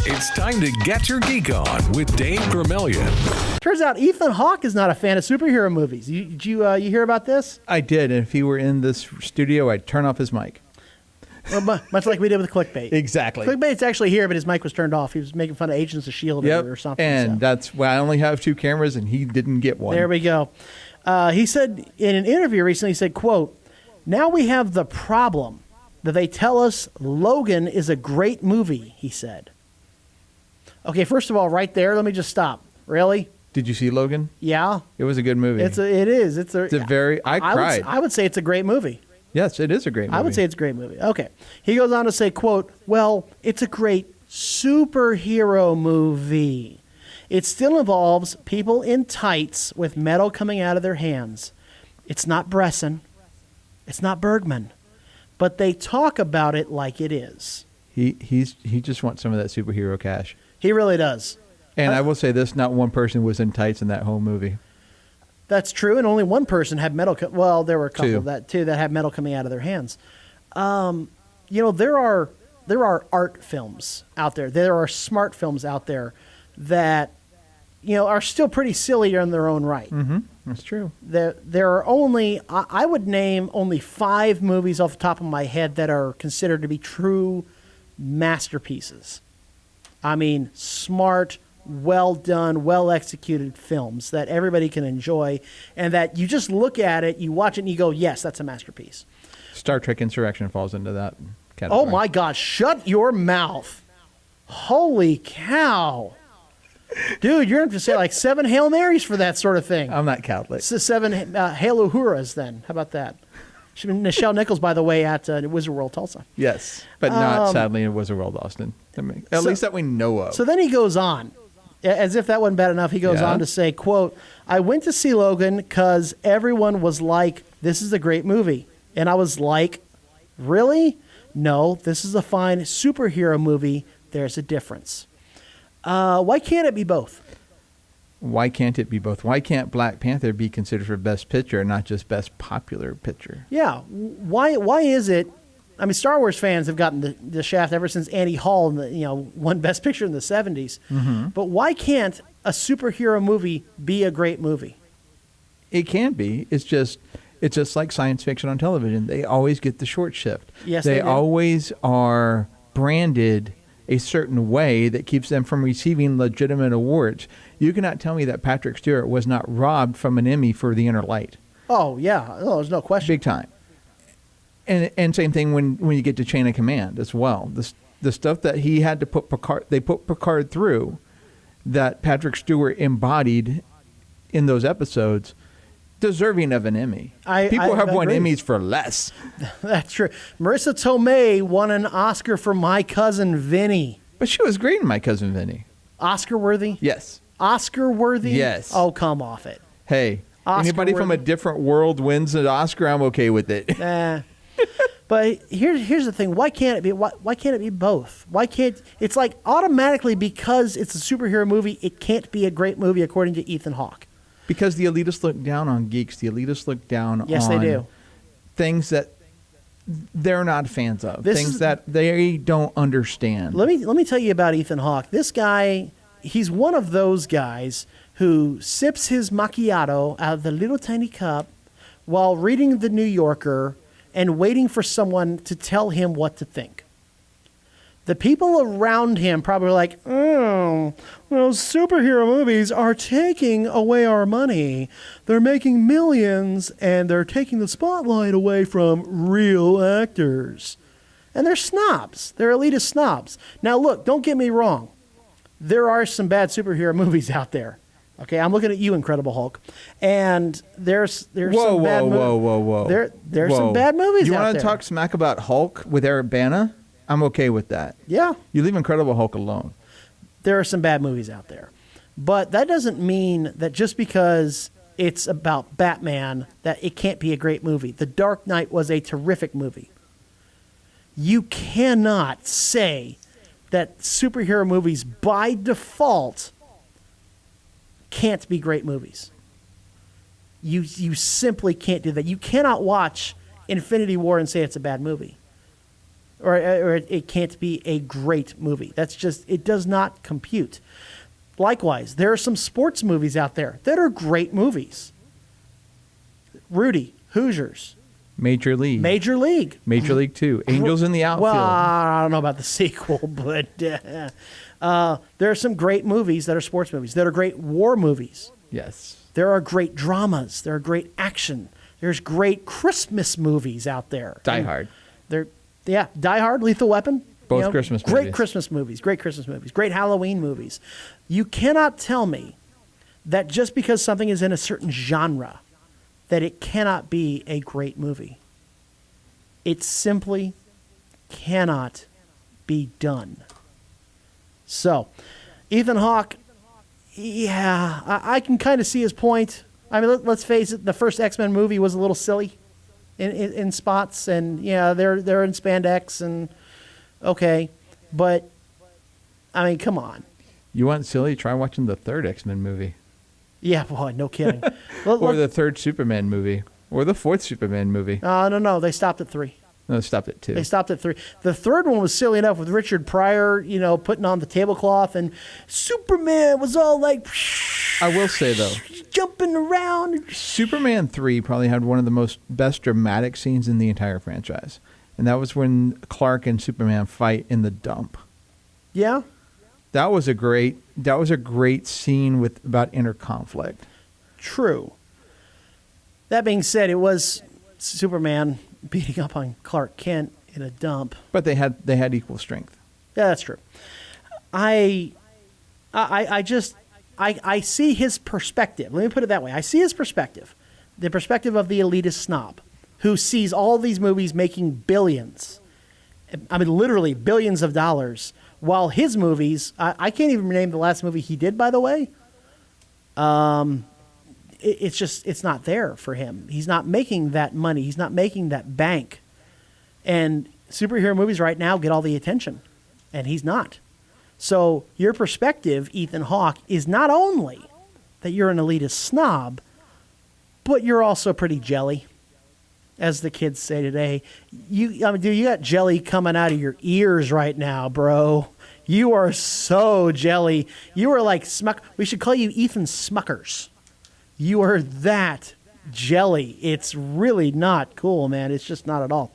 It's time to get your geek on with Dave Gramillion. Turns out Ethan Hawke is not a fan of superhero movies. Did you hear about this? I did, and if he were in this studio, I'd turn off his mic. Well, much like we did with clickbait. Exactly. Clickbait's actually here, but his mic was turned off. He was making fun of Agents of S.H.I.E.L.D. or something. And so. that's why I only have 2 cameras, and he didn't get one. There we go. He said in an interview recently, he said, quote, "Now we have the problem that they tell us Logan is a great movie," he said. Okay, first of all, right there, let me just stop. Really? Did you see Logan? Yeah. It was a good movie. It is. I cried. I would say it's a great movie. Yes, it is a great movie. I would say it's a great movie. Okay. He goes on to say, quote, "Well, it's a great superhero movie. It still involves people in tights with metal coming out of their hands. It's not Bresson. It's not Bergman. But they talk about it like it is." He just wants some of that superhero cash. He really does. And I will say this, not one person was in tights in that whole movie. That's true, and only one person had metal. Well, there were a couple 2. of that too that had metal coming out of their hands. There are art films out there. There are smart films out there that are still pretty silly in their own right. Mm-hmm. That's true. There are only I would name only 5 movies off the top of my head that are considered to be true masterpieces. I mean, smart, well done, well executed films that everybody can enjoy, and that you just look at it, you watch it, and you go, "Yes, that's a masterpiece." Star Trek Insurrection falls into that category. Oh my gosh, shut your mouth. Holy cow. Dude, you're going to have to say like 7 Hail Marys for that sort of thing. I'm not Catholic. It's 7 Hail Uhuras then. How about that? She's been Nichelle Nichols, by the way, at Wizard World Tulsa. Yes, but not sadly in Wizard World Austin. At least that we know of. So then he goes on. As if that wasn't bad enough, he goes on to say, quote, "I went to see Logan because everyone was like, 'This is a great movie.' And I was like, 'Really? No, this is a fine superhero movie. There's a difference.'" Why can't it be both? Why can't it be both? Why can't Black Panther be considered for Best Picture and not just Best Popular Picture? Yeah. Why is it? I mean, Star Wars fans have gotten the shaft ever since Annie Hall won Best Picture in the 70s. Mm-hmm. But why can't a superhero movie be a great movie? It can be. It's just like science fiction on television. They always get the short shift. Yes, they do. Always are branded a certain way that keeps them from receiving legitimate awards. You cannot tell me that Patrick Stewart was not robbed from an Emmy for The Inner Light. Oh, yeah. No, there's no question. Big time. And same thing when you get to Chain of Command as well. The stuff that he had to put Picard through, that Patrick Stewart embodied in those episodes, deserving of an Emmy. People have won Emmys for less. That's true. Marissa Tomei won an Oscar for My Cousin Vinny. But she was great in My Cousin Vinny. Oscar worthy? Yes. Oscar worthy? Yes. Oh, come off it. Hey, anybody from a different world wins an Oscar, I'm okay with it. But here's the thing. Why can't it be? Why can't it be both? Why can't it's like automatically because it's a superhero movie, it can't be a great movie according to Ethan Hawke? Because the elitists look down on geeks. The elitists look down yes, on they do. Things that they're not fans of. Things that they don't understand. Let me tell you about Ethan Hawke. This guy, he's one of those guys who sips his macchiato out of the little tiny cup while reading The New Yorker and waiting for someone to tell him what to think. The people around him probably are like, "Oh, well, superhero movies are taking away our money. They're making millions, and they're taking the spotlight away from real actors." And they're snobs. They're elitist snobs. Now, look, don't get me wrong. There are some bad superhero movies out there. Okay, I'm looking at you, Incredible Hulk, and there's some bad movies. Whoa. There's some bad movies out there. You want to talk smack about Hulk with Eric Bana? I'm okay with that. Yeah. You leave Incredible Hulk alone. There are some bad movies out there. But that doesn't mean that just because it's about Batman that it can't be a great movie. The Dark Knight was a terrific movie. You cannot say that superhero movies by default can't be great movies. You simply can't do that. You cannot watch Infinity War and say it's a bad movie. or it can't be a great movie. That's just, it does not compute. Likewise, there are some sports movies out there that are great movies. Rudy, Hoosiers. Major League. Major League. Major League 2. Angels in the Outfield. Well, I don't know about the sequel, but there are some great movies that are sports movies, that are great war movies. Yes. There are great dramas. There are great action. There's great Christmas movies out there. Die Hard. Die Hard, Lethal Weapon. Both Christmas movies. Great Christmas movies. Great Christmas movies. Great Halloween movies. You cannot tell me that just because something is in a certain genre, that it cannot be a great movie. It simply cannot be done. So, Ethan Hawke, yeah, I can kind of see his point. I mean, let's face it, the first X-Men movie was a little silly in spots, and yeah, they're in spandex, and okay, but I mean, come on. You want silly? Try watching the third X-Men movie. Yeah, boy, no kidding. Or the third Superman movie. Or the fourth Superman movie. No, they stopped at 3. No, they stopped at 2. They stopped at 3. The third one was silly enough with Richard Pryor, putting on the tablecloth, and Superman was all like, I will say, though, jumping around. Superman 3 probably had one of the best dramatic scenes in the entire franchise. And that was when Clark and Superman fight in the dump. Yeah? That was a great scene about inner conflict. True. That being said, it was Superman beating up on Clark Kent in a dump. But they had equal strength. Yeah, that's true. I see his perspective. Let me put it that way. I see his perspective. The perspective of the elitist snob who sees all these movies making billions. I mean, literally billions of dollars. While his movies, I can't even name the last movie he did, by the way. It's not there for him. He's not making that money. He's not making that bank. And superhero movies right now get all the attention, and he's not. So your perspective, Ethan Hawke, is not only that you're an elitist snob, but you're also pretty jelly, as the kids say today. You got jelly coming out of your ears right now, bro. You are so jelly. You are like we should call you Ethan Smuckers. You are that jelly. It's really not cool, man. It's just not at all.